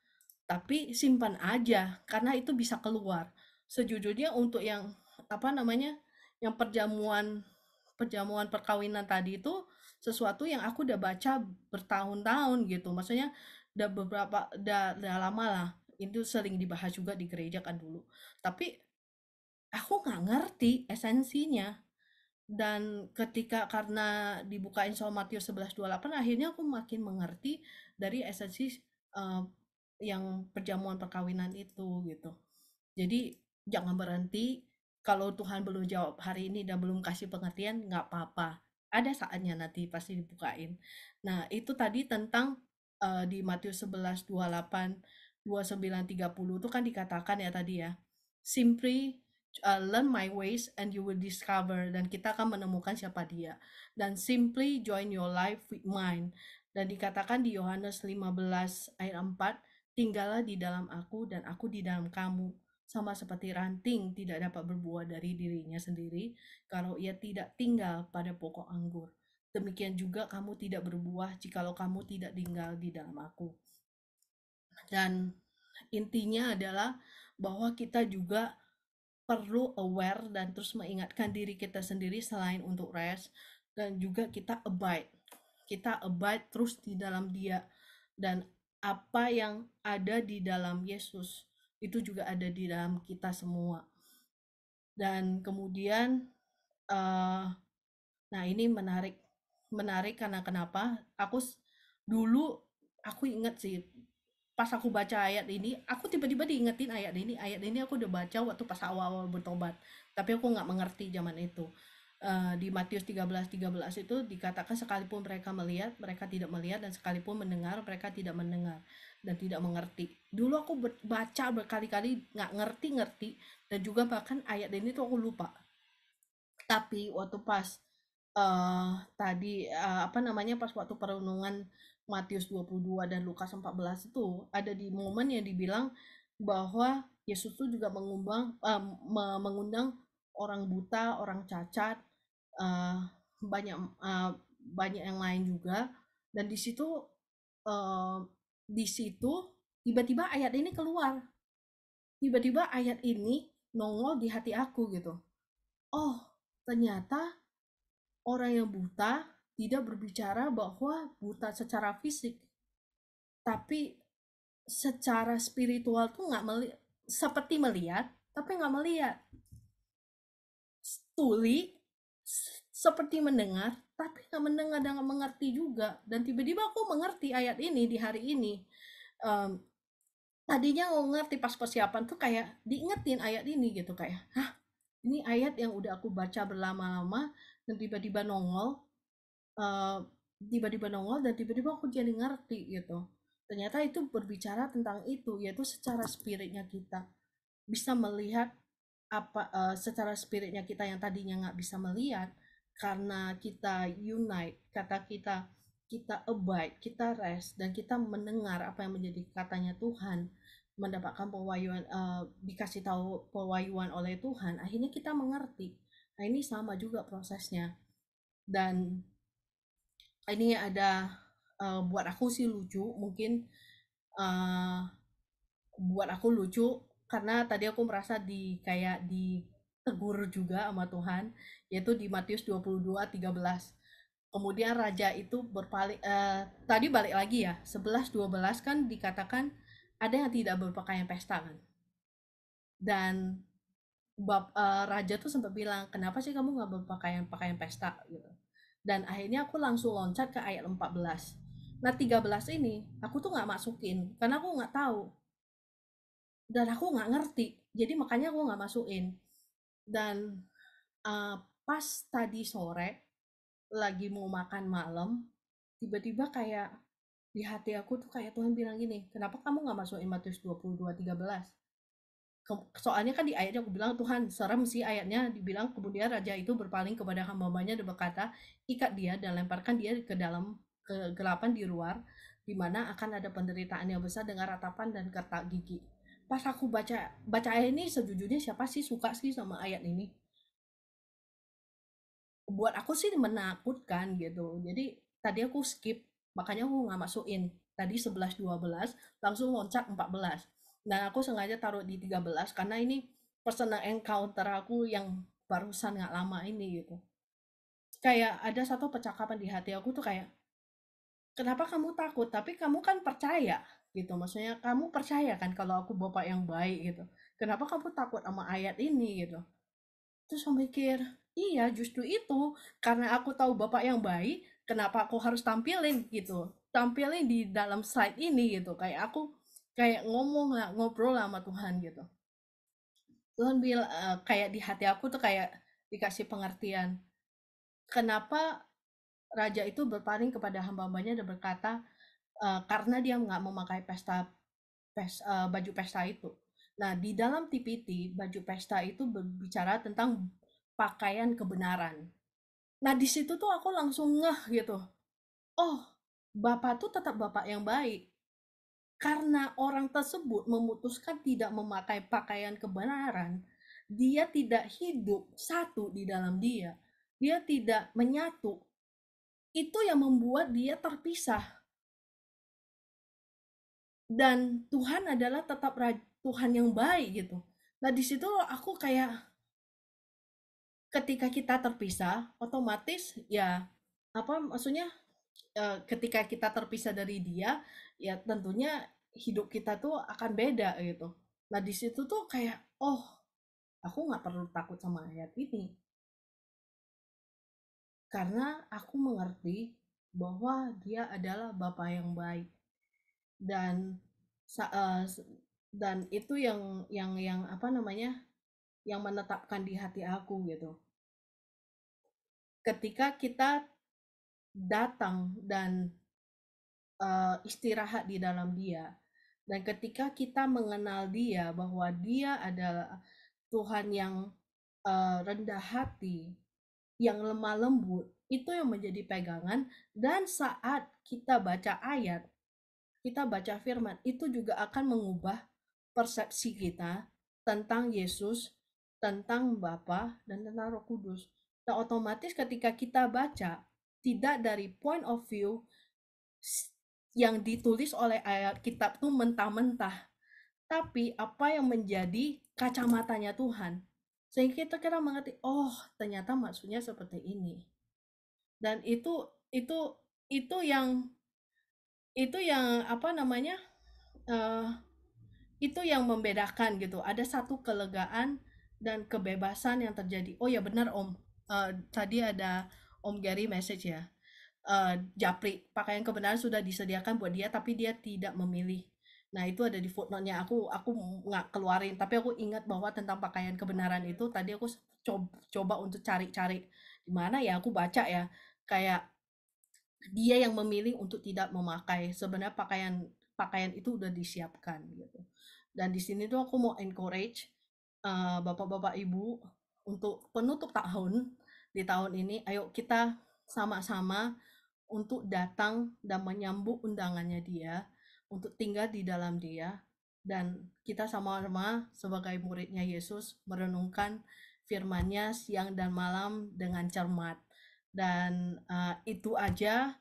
Tapi simpan aja karena itu bisa keluar. Sejujurnya untuk yang apa namanya, yang perjamuan perjamuan perkawinan tadi itu sesuatu yang aku udah baca bertahun-tahun gitu. Maksudnya udah beberapa udah lama lah. Itu sering dibahas juga di gereja kan dulu. Tapi aku nggak ngerti esensinya. Dan ketika karena dibukain sama Matius 11:28 akhirnya aku makin mengerti dari esensi eh, yang perjamuan perkawinan itu gitu. Jadi jangan berhenti, kalau Tuhan belum jawab hari ini dan belum kasih pengertian, nggak apa-apa. Ada saatnya nanti pasti dibukain. Nah, itu tadi tentang di Matius 11:28, 29, 30 itu kan dikatakan ya tadi ya. Simply learn my ways and you will discover, dan kita akan menemukan siapa dia. Dan simply join your life with mine. Dan dikatakan di Yohanes 15 ayat 4, tinggallah di dalam aku dan aku di dalam kamu, sama seperti ranting tidak dapat berbuah dari dirinya sendiri kalau ia tidak tinggal pada pokok anggur. Demikian juga kamu tidak berbuah jikalau kamu tidak tinggal di dalam aku. Dan intinya adalah bahwa kita juga perlu aware dan terus mengingatkan diri kita sendiri selain untuk rest, dan juga kita abide. Kita abide terus di dalam Dia, dan apa yang ada di dalam Yesus itu juga ada di dalam kita semua. Dan kemudian uh, nah ini menarik, menarik karena kenapa? Dulu aku inget sih pas aku baca ayat ini, aku tiba-tiba diingetin ayat ini. Ayat ini aku udah baca waktu pas awal-awal bertobat, tapi aku nggak mengerti zaman itu. Di Matius 13:13 itu dikatakan sekalipun mereka melihat, mereka tidak melihat, dan sekalipun mendengar, mereka tidak mendengar dan tidak mengerti. Dulu aku baca berkali-kali nggak ngerti-ngerti, dan juga bahkan ayat ini tuh aku lupa. Tapi waktu pas tadi apa namanya, pas waktu perenungan Matius 22 dan Lukas 14 itu ada di momen yang dibilang bahwa Yesus tuh juga mengundang orang buta, orang cacat, eh, banyak banyak yang lain juga. Dan eh, di situ tiba-tiba ayat ini keluar, tiba-tiba ayat ini nongol di hati aku gitu. Oh, ternyata orang yang buta tidak berbicara bahwa buta secara fisik, tapi secara spiritual tuh seperti melihat, tapi nggak melihat. Tuli seperti mendengar, tapi nggak mendengar dan nggak mengerti juga. Dan tiba-tiba aku mengerti ayat ini di hari ini. Um, Tadinya aku ngerti pas persiapan tuh kayak diingetin ayat ini gitu, kayak, hah, ini ayat yang udah aku baca berlama-lama dan tiba-tiba nongol, eh, tiba-tiba nongol dan tiba-tiba aku jadi ngerti gitu. Ternyata itu berbicara tentang itu, yaitu secara spiritnya kita bisa melihat secara spiritnya kita yang tadinya nggak bisa melihat, karena kita unite, kata kita abide, kita rest, dan kita mendengar apa yang menjadi katanya Tuhan, mendapatkan pewahyuan, dikasih tahu pewahyuan oleh Tuhan, akhirnya kita mengerti. Nah, ini sama juga prosesnya. Dan ini ada, buat aku sih lucu, mungkin, uh, buat aku lucu karena tadi aku merasa kayak ditegur juga sama Tuhan, yaitu di Matius 22:13. Kemudian raja itu berpaling, tadi balik lagi ya, 11:12 kan dikatakan ada yang tidak berpakaian pesta kan. Dan raja tuh sempat bilang, kenapa sih kamu nggak berpakaian pakaian pesta gitu. Dan akhirnya aku langsung loncat ke ayat 14. Nah, 13 ini aku tuh nggak masukin karena aku nggak tahu dan aku nggak ngerti, jadi makanya aku nggak masukin. Dan pas tadi sore lagi mau makan malam, tiba-tiba kayak di hati aku tuh kayak Tuhan bilang gini, kenapa kamu nggak masukin Matius 22:13? Soalnya kan di ayatnya aku bilang, Tuhan serem sih ayatnya, dibilang kemudian raja itu berpaling kepada hamba-hambanya dan berkata, ikat dia dan lemparkan dia ke dalam kegelapan di luar, di mana akan ada penderitaan yang besar dengan ratapan dan kertak gigi. Pas aku baca ayat ini, sejujurnya siapa sih suka sih sama ayat ini? Buat aku sih menakutkan gitu. Jadi tadi aku skip, makanya aku nggak masukin. Tadi 11:12 langsung loncat 14. Dan aku sengaja taruh di 13 karena ini personal encounter aku yang barusan nggak lama ini gitu. Kayak ada satu percakapan di hati aku tuh kayak, kenapa kamu takut? Tapi kamu kan percaya gitu. Maksudnya kamu percaya kan kalau aku bapak yang baik gitu. Kenapa kamu takut sama ayat ini gitu? Terus aku mikir, iya justru itu, karena aku tahu bapak yang baik, kenapa aku harus tampilin gitu. Tampilin di dalam slide ini gitu. Kayak aku kayak ngomong lah, ngobrol lah sama Tuhan gitu. Tuhan bilang, kayak di hati aku tuh kayak dikasih pengertian. Kenapa raja itu berpaling kepada hamba-hambanya dan berkata, karena dia nggak memakai baju pesta itu. Nah, di dalam TPT, baju pesta itu berbicara tentang pakaian kebenaran. Nah, di situ tuh aku langsung ngeh gitu. Oh, Bapak tuh tetap Bapak yang baik. Karena orang tersebut memutuskan tidak memakai pakaian kebenaran, dia tidak hidup satu di dalam dia. Dia tidak menyatu. Itu yang membuat dia terpisah. Dan Tuhan adalah tetap Tuhan yang baik gitu. Nah, di situ aku kayak, ketika kita terpisah, otomatis ya, apa maksudnya, ketika kita terpisah dari dia, ya tentunya hidup kita tuh akan beda gitu. Nah, di situ tuh kayak, oh, aku nggak perlu takut sama ayat ini, karena aku mengerti bahwa dia adalah Bapa yang baik. Dan dan itu yang apa namanya, yang menetapkan di hati aku gitu. Ketika kita datang dan istirahat di dalam Dia. Dan ketika kita mengenal Dia, bahwa Dia adalah Tuhan yang rendah hati, yang lemah lembut, itu yang menjadi pegangan. Dan saat kita baca ayat, kita baca firman, itu juga akan mengubah persepsi kita tentang Yesus, tentang Bapa, dan tentang Roh Kudus. Nah, otomatis ketika kita baca, tidak dari point of view yang ditulis oleh ayat kitab tuh mentah-mentah, tapi apa yang menjadi kacamatanya Tuhan. Sehingga kita mengerti, oh ternyata maksudnya seperti ini. Dan itu itu yang Itu yang apa namanya? eh, itu yang membedakan gitu. Ada satu kelegaan dan kebebasan yang terjadi. Oh ya benar Om. Tadi ada Om Gary message ya. Japri, pakaian kebenaran sudah disediakan buat dia tapi dia tidak memilih. Nah, itu ada di footnote-nya. Aku nggak keluarin, tapi aku ingat bahwa tentang pakaian kebenaran itu tadi aku coba untuk cari-cari di mana ya aku baca ya. Kayak dia yang memilih untuk tidak memakai. Sebenarnya pakaian pakaian itu udah disiapkan gitu. Dan di sini tuh aku mau encourage bapak-bapak ibu untuk penutup tahun di tahun ini, ayo kita sama-sama untuk datang dan menyambut undangannya dia, untuk tinggal di dalam dia, dan kita sama-sama sebagai muridnya Yesus merenungkan firman-Nya siang dan malam dengan cermat. Dan itu aja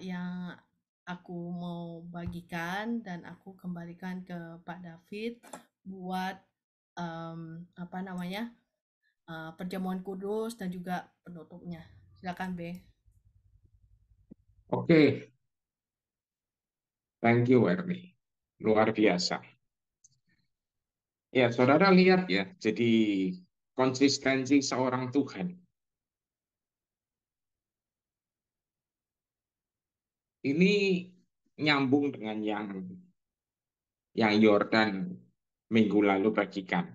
yang aku mau bagikan dan aku kembalikan ke Pak David buat apa namanya perjamuan kudus dan juga penutupnya. Silakan B. Oke, thank you Erni. Luar biasa. Ya, saudara lihat ya, jadi konsistensi seorang Tuhan. Ini nyambung dengan yang Yordan minggu lalu bagikan.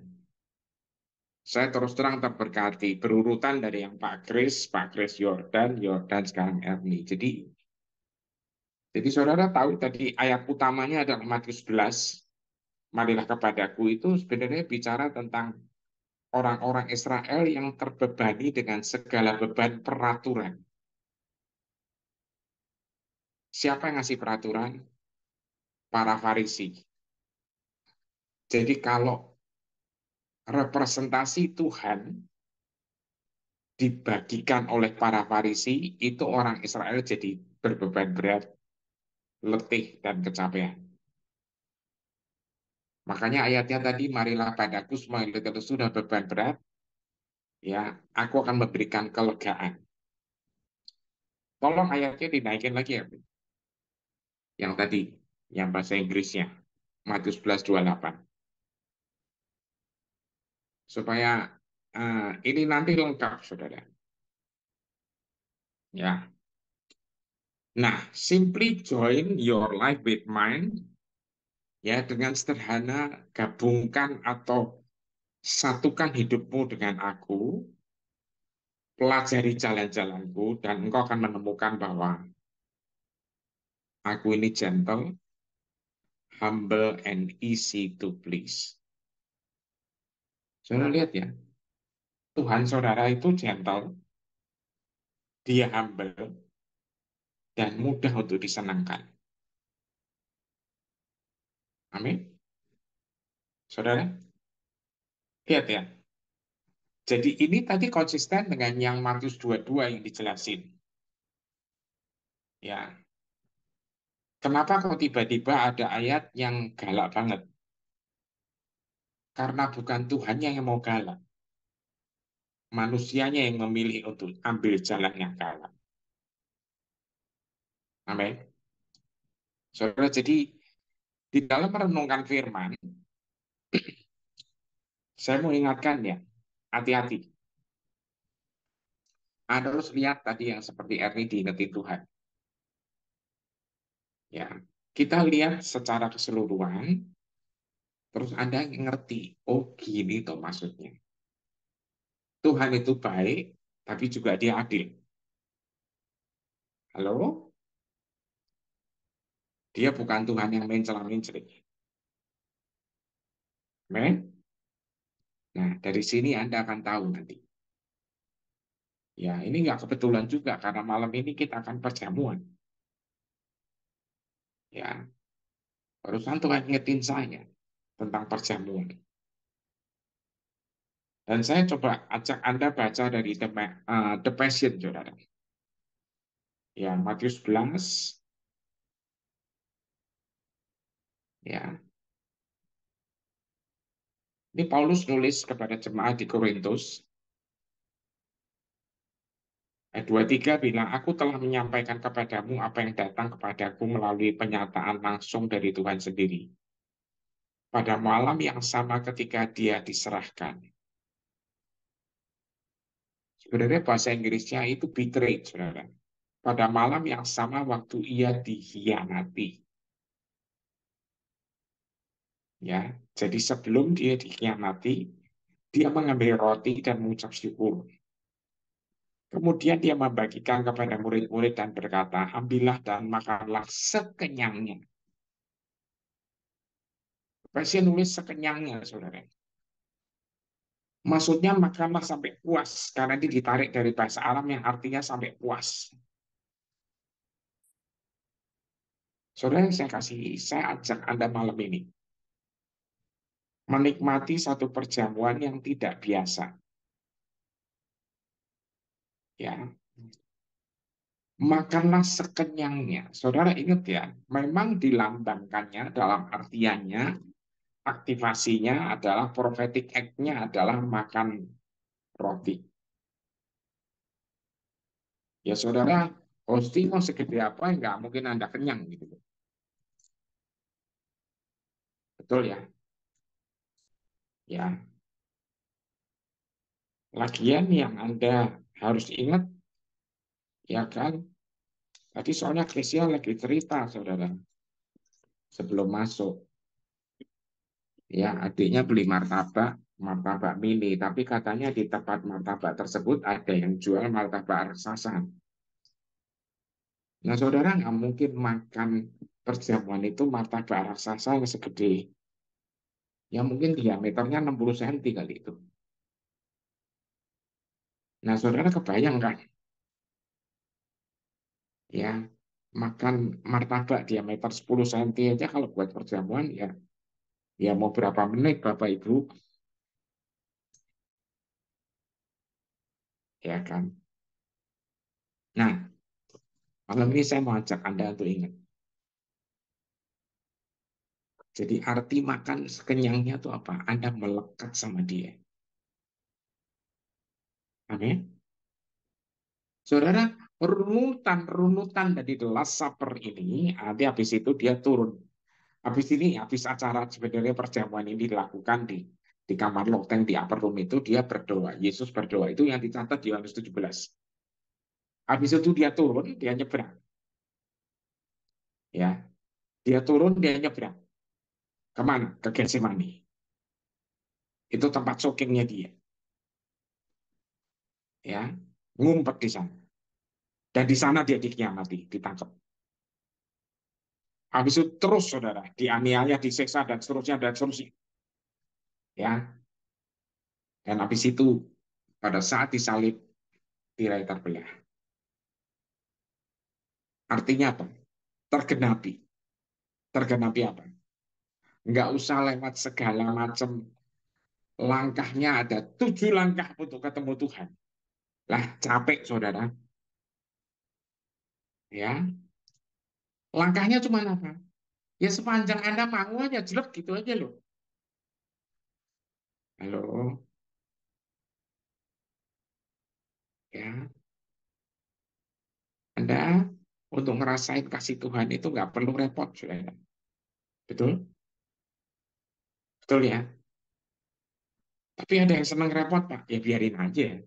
Saya terus terang terberkati berurutan dari yang Pak Kris Yordan, Yordan sekarang Erni. Jadi saudara tahu tadi ayat utamanya adalah Matius 11, marilah kepadaku itu sebenarnya bicara tentang orang-orang Israel yang terbebani dengan segala beban peraturan. Siapa yang ngasih peraturan? Para Farisi. Jadi kalau representasi Tuhan dibagikan oleh para Farisi, itu orang Israel jadi berbeban berat, letih, dan kecapean. Makanya ayatnya tadi, marilah padaku semua yang letih sudah beban berat, ya, aku akan memberikan kelegaan. Tolong ayatnya dinaikin lagi ya, yang tadi, yang bahasa Inggrisnya, Matius 11:28. Supaya ini nanti lengkap, saudara. Ya, nah, simply join your life with mine, ya, dengan sederhana gabungkan atau satukan hidupmu dengan aku, pelajari jalan-jalanku, dan engkau akan menemukan bahwa aku ini gentle, humble, and easy to please. Saudara lihat ya, Tuhan saudara itu gentle, dia humble, dan mudah untuk disenangkan. Amin. Saudara, lihat ya. Jadi ini tadi konsisten dengan yang Matius 22 yang dijelasin. Ya, kenapa kok tiba-tiba ada ayat yang galak banget? Karena bukan Tuhannya yang mau galak, manusianya yang memilih untuk ambil jalan yang galak. Amin. Saudara, jadi di dalam merenungkan firman, saya mau ingatkan ya, hati-hati. Anda harus lihat tadi yang seperti Ernie diingetin Tuhan. Ya, kita lihat secara keseluruhan, terus Anda ngerti, oh gini tuh maksudnya. Tuhan itu baik, tapi juga dia adil. Halo? Dia bukan Tuhan yang mencela-mencela. Amin. Nah, dari sini Anda akan tahu nanti. Ya, ini nggak kebetulan juga karena malam ini kita akan perjamuan. Ya, barusan Tuhan ingetin saya tentang perjamuan. Dan saya coba ajak Anda baca dari The Passion, saudara. Ya, Matius 11. Ya, ini Paulus nulis kepada jemaat di Korintus. Ayat 23 bilang, aku telah menyampaikan kepadamu apa yang datang kepadaku melalui penyataan langsung dari Tuhan sendiri. Pada malam yang sama ketika dia diserahkan. Sebenarnya bahasa Inggrisnya itu betrayed, saudara. Pada malam yang sama waktu ia dikhianati. Ya, jadi sebelum dia dikhianati, dia mengambil roti dan mengucap syukur. Kemudian dia membagikan kepada murid-murid dan berkata, ambillah dan makanlah sekenyangnya. Pasien nulis sekenyangnya, saudara. Maksudnya makanlah sampai puas, karena ini ditarik dari bahasa Arab yang artinya sampai puas. Saudara, saya ajak Anda malam ini menikmati satu perjamuan yang tidak biasa. Ya, makanlah sekenyangnya. Saudara ingat ya, memang dilambangkannya dalam artiannya, aktivasinya adalah prophetic act-nya adalah makan roti. Ya saudara, hosting mau segede apa, nggak mungkin Anda kenyang gitu. Betul ya? Ya, lagian yang Anda harus ingat, ya kan? Tadi soalnya Krisya lagi cerita, saudara, sebelum masuk. Ya, adiknya beli martabak, martabak mini, tapi katanya di tempat martabak tersebut ada yang jual martabak raksasa. Nah, saudara nggak mungkin makan perjamuan itu martabak raksasa yang segede, ya mungkin diameternya 60 cm kali itu. Nah, saudara kebayang kan, ya makan martabak diameter 10 cm aja kalau buat perjamuan, ya ya mau berapa menit Bapak Ibu, ya kan. Nah, malam ini saya mau ajak Anda untuk ingat. Jadi arti makan sekenyangnya itu apa? Anda melekat sama dia. Amin. Saudara, runutan dari The Last Supper ini, nanti habis itu dia turun. Habis ini, habis acara sebenarnya perjamuan ini dilakukan di kamar loteng di upper room itu, dia berdoa. Yesus berdoa. Itu yang dicatat di Yohanes 17. Habis itu dia turun, dia nyebrang. Ya, dia turun, dia nyebrang. Kemana? Ke Getsemani. Itu tempat soakingnya dia. Ya, ngumpet di sana. Dan di sana dia dikhianati, ditangkap. Habis itu terus saudara, dianiaya, diseksa, dan seterusnya, dan seterusnya. Ya, dan habis itu pada saat disalib, tirai terbelah. Artinya apa? Tergenapi. Tergenapi apa? Nggak usah lewat segala macam langkahnya, ada 7 langkah untuk ketemu Tuhan. Lah capek saudara. Ya, langkahnya cuma apa? Ya sepanjang Anda mau aja, jelek gitu aja loh. Halo, ya. Anda untuk ngerasain kasih Tuhan itu nggak perlu repot, saudara. Betul? Betul ya? Tapi ada yang senang repot, Pak. Ya biarin aja.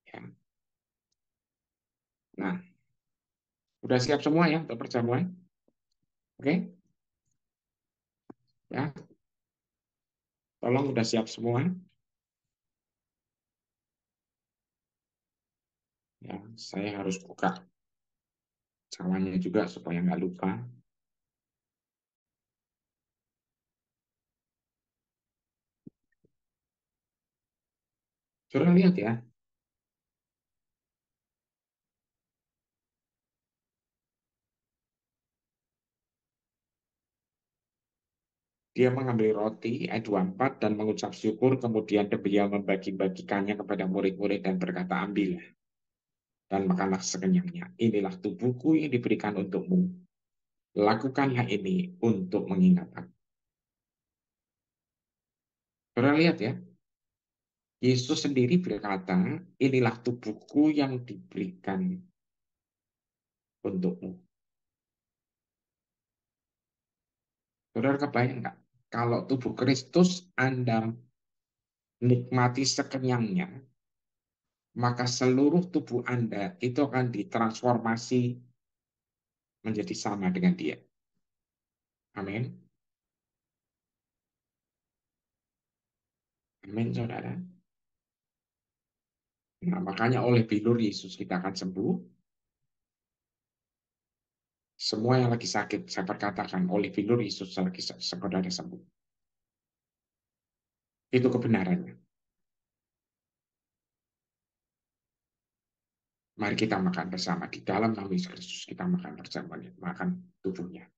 Ya. Nah, udah siap semua ya untuk perjamuan? Oke? Ya, tolong udah siap semua. Ya, saya harus buka cawannya juga supaya nggak lupa. Sudah lihat ya, dia mengambil roti, ayat 24, dan mengucap syukur, kemudian dia membagi-bagikannya kepada murid-murid dan berkata, ambillah dan makanlah sekenyangnya. Inilah tubuhku yang diberikan untukmu. Lakukanlah ini untuk mengingat aku. Sudah lihat ya, Yesus sendiri berkata, inilah tubuhku yang diberikan untukmu. Saudara kebayang nggak? Kalau tubuh Kristus Anda nikmati sekenyangnya, maka seluruh tubuh Anda itu akan ditransformasi menjadi sama dengan dia. Amin. Amin, saudara. Nah, makanya oleh bilur Yesus kita akan sembuh. Semua yang lagi sakit, saya perkatakan, oleh bilur Yesus lagi saudara sembuh. Itu kebenarannya. Mari kita makan bersama. Di dalam nama Yesus Kristus kita makan bersama. Makan tubuhnya.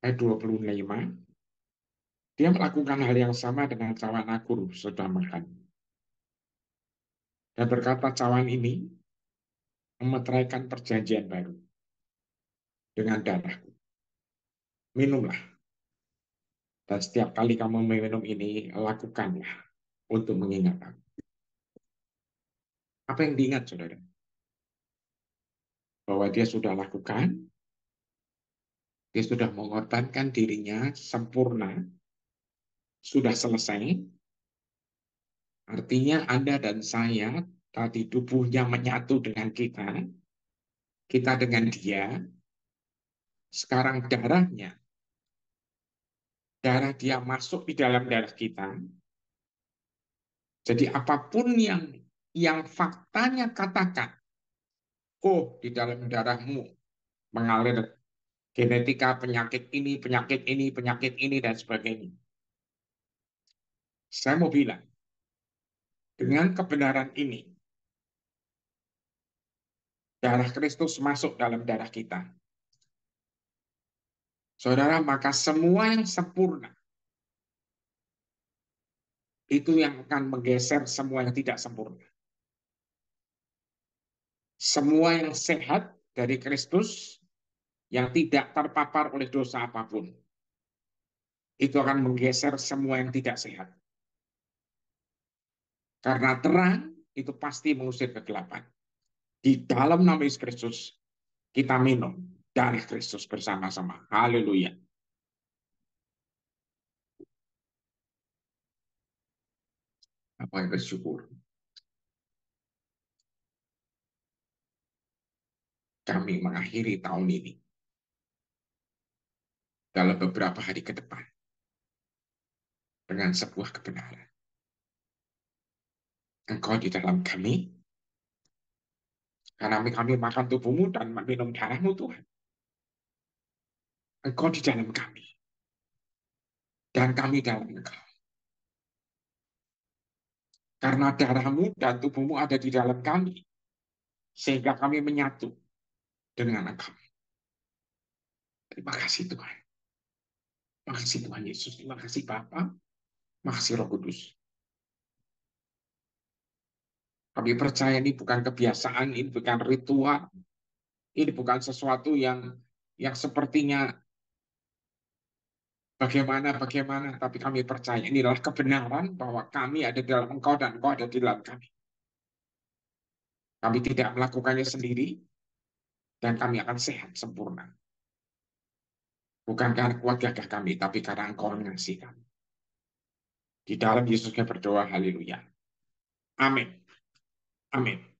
Ayat 25. Dia melakukan hal yang sama dengan cawan akur sudah makan. Dan berkata cawan ini memeteraikan perjanjian baru dengan darahku. Minumlah. Dan setiap kali kamu minum ini, lakukanlah untuk mengingat aku. Apa yang diingat, saudara? Bahwa dia sudah lakukan, dia sudah mengorbankan dirinya sempurna, sudah selesai. Artinya Anda dan saya, tadi tubuhnya menyatu dengan kita dengan dia, sekarang darah dia masuk di dalam darah kita. Jadi apapun yang faktanya katakan, oh di dalam darahmu mengalir genetika penyakit ini, penyakit ini, penyakit ini, dan sebagainya. Saya mau bilang, dengan kebenaran ini, darah Kristus masuk dalam darah kita. Saudara, maka semua yang sempurna, itu yang akan menggeser semua yang tidak sempurna. Semua yang sehat dari Kristus, yang tidak terpapar oleh dosa apapun, itu akan menggeser semua yang tidak sehat. Karena terang itu pasti mengusir kegelapan. Di dalam nama Yesus Kristus, kita minum darah Kristus bersama-sama. Haleluya. Apa yang bersyukur. Kami mengakhiri tahun ini dalam beberapa hari ke depan dengan sebuah kebenaran. Engkau di dalam kami, karena kami makan tubuhmu dan minum darahmu Tuhan. Engkau di dalam kami, dan kami dalam engkau. Karena darahmu dan tubuhmu ada di dalam kami, sehingga kami menyatu dengan engkau. Terima kasih Tuhan. Terima kasih Tuhan Yesus. Terima kasih Bapa. Terima kasih Roh Kudus. Kami percaya ini bukan kebiasaan, ini bukan ritual, ini bukan sesuatu yang sepertinya bagaimana, tapi kami percaya inilah kebenaran bahwa kami ada di dalam Engkau dan Engkau ada di dalam kami. Kami tidak melakukannya sendiri, dan kami akan sehat sempurna. Bukan karena kuat gagah kami, tapi karena Engkau mengasihi kami. Di dalam Yesus kami berdoa, haleluya. Amin. Amin.